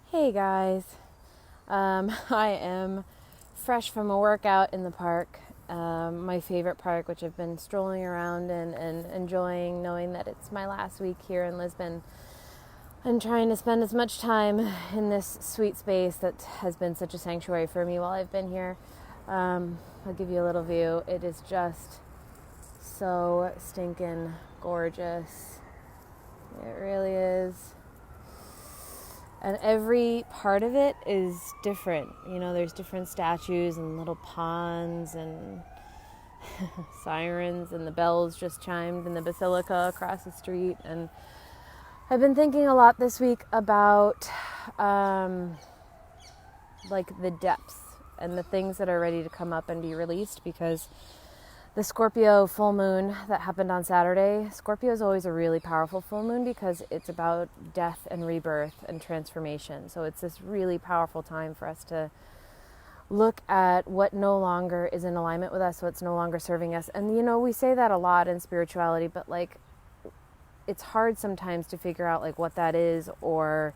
Hey guys, I am fresh from a workout in the park, my favorite park, which I've been strolling around and enjoying, knowing that it's my last week here in Lisbon. I'm trying to spend as much time in this sweet space that has been such a sanctuary for me while I've been here. I'll give you a little view. It is just so stinking gorgeous. It really is. And every part of it is different. You know, there's different statues and little ponds and sirens, and the bells just chimed in the basilica across the street. And I've been thinking a lot this week about like the depths and the things that are ready to come up and be released, because the Scorpio full moon that happened on Saturday, Scorpio is always a really powerful full moon because it's about death and rebirth and transformation. So it's this really powerful time for us to look at what no longer is in alignment with us, what's no longer serving us. And you know, we say that a lot in spirituality, but like it's hard sometimes to figure out like what that is, or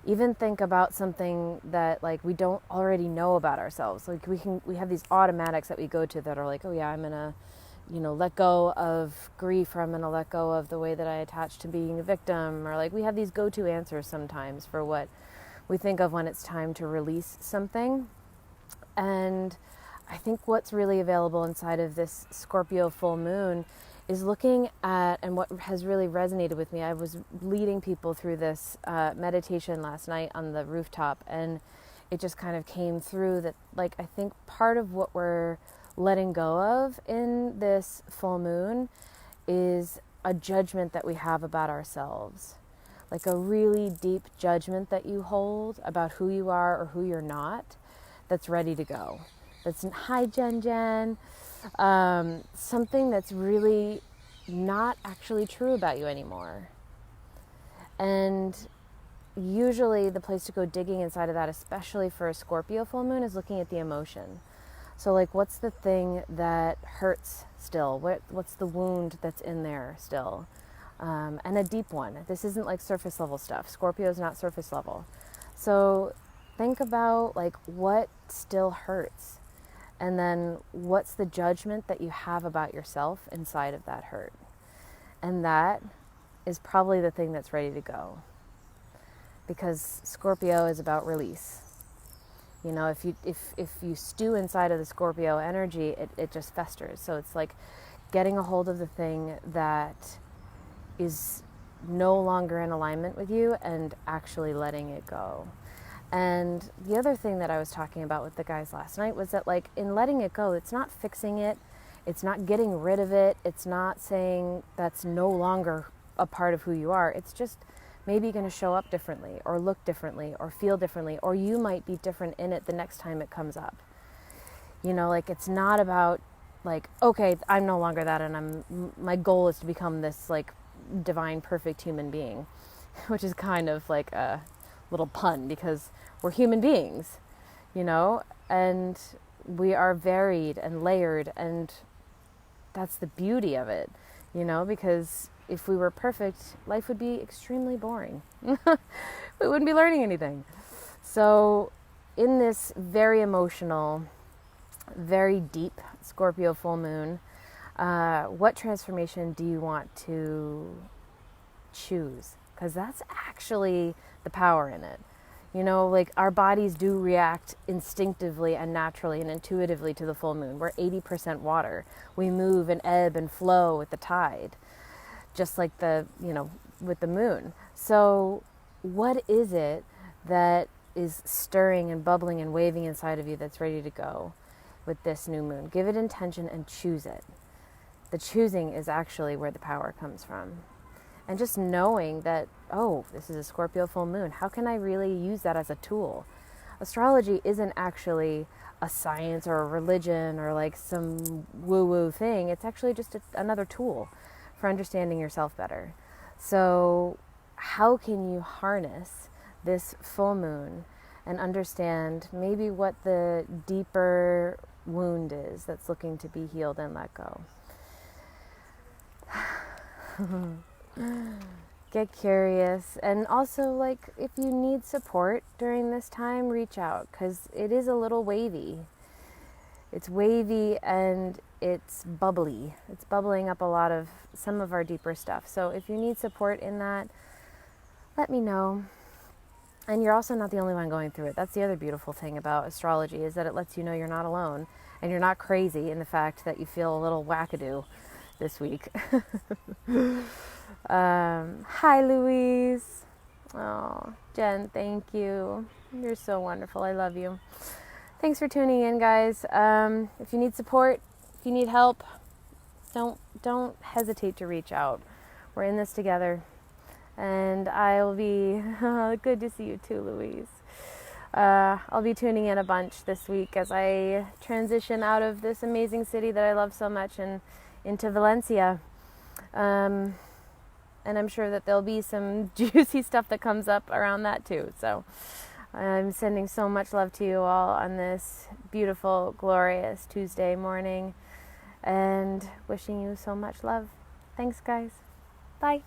even think about something that like we don't already know about ourselves. Like we have these automatics that we go to that are like, oh yeah, I'm gonna, let go of grief, or I'm gonna let go of the way that I attach to being a victim, or like we have these go-to answers sometimes for what we think of when it's time to release something. And I think what's really available inside of this Scorpio full moon is looking at, and what has really resonated with me, I was leading people through this meditation last night on the rooftop, and it just kind of came through that, like, I think part of what we're letting go of in this full moon is a judgment that we have about ourselves, like a really deep judgment that you hold about who you are or who you're not, that's ready to go. That's, hi Jen. Something that's really not actually true about you anymore. And usually the place to go digging inside of that, especially for a Scorpio full moon, is looking at the emotion. So like, what's the thing that hurts still? What's the wound that's in there still? And a deep one. This isn't like surface level stuff. Scorpio is not surface level. So think about like what still hurts. And then what's the judgment that you have about yourself inside of that hurt? And that is probably the thing that's ready to go. Because Scorpio is about release. You know, if you stew inside of the Scorpio energy, it just festers. So it's like getting a hold of the thing that is no longer in alignment with you and actually letting it go. And the other thing that I was talking about with the guys last night was that, like, in letting it go, it's not fixing it, it's not getting rid of it, it's not saying that's no longer a part of who you are. It's just maybe going to show up differently, or look differently, or feel differently, or you might be different in it the next time it comes up. You know, like, it's not about, like, okay, I'm no longer that, and my goal is to become this, like, divine, perfect human being, which is kind of like a little pun, because we're human beings, and we are varied and layered, and that's the beauty of it, because if we were perfect, life would be extremely boring. We wouldn't be learning anything. So in this very emotional, very deep Scorpio full moon, what transformation do you want to choose? Because that's actually the power in it. Like, our bodies do react instinctively and naturally and intuitively to the full moon. We're 80% water. We move and ebb and flow with the tide, just like with the moon. So what is it that is stirring and bubbling and waving inside of you that's ready to go with this new moon? Give it intention and choose it. The choosing is actually where the power comes from. And just knowing that, oh, this is a Scorpio full moon. How can I really use that as a tool? Astrology isn't actually a science or a religion or like some woo-woo thing. It's actually just another tool for understanding yourself better. So how can you harness this full moon and understand maybe what the deeper wound is that's looking to be healed and let go? get curious. And also, like, if you need support during this time, reach out, because it is a little wavy. It's wavy and it's bubbly. It's bubbling up some of our deeper stuff. So if you need support in that, let me know. And you're also not the only one going through it. That's the other beautiful thing about astrology, is that it lets you know you're not alone and you're not crazy in the fact that you feel a little wackadoo this week. Hi, Louise. Oh, Jen, thank you. You're so wonderful. I love you. Thanks for tuning in, guys. If you need support, if you need help, don't hesitate to reach out. We're in this together. And I'll be, good to see you too, Louise. I'll be tuning in a bunch this week as I transition out of this amazing city that I love so much and into Valencia. And I'm sure that there'll be some juicy stuff that comes up around that too. So I'm sending so much love to you all on this beautiful, glorious Tuesday morning and wishing you so much love. Thanks, guys. Bye.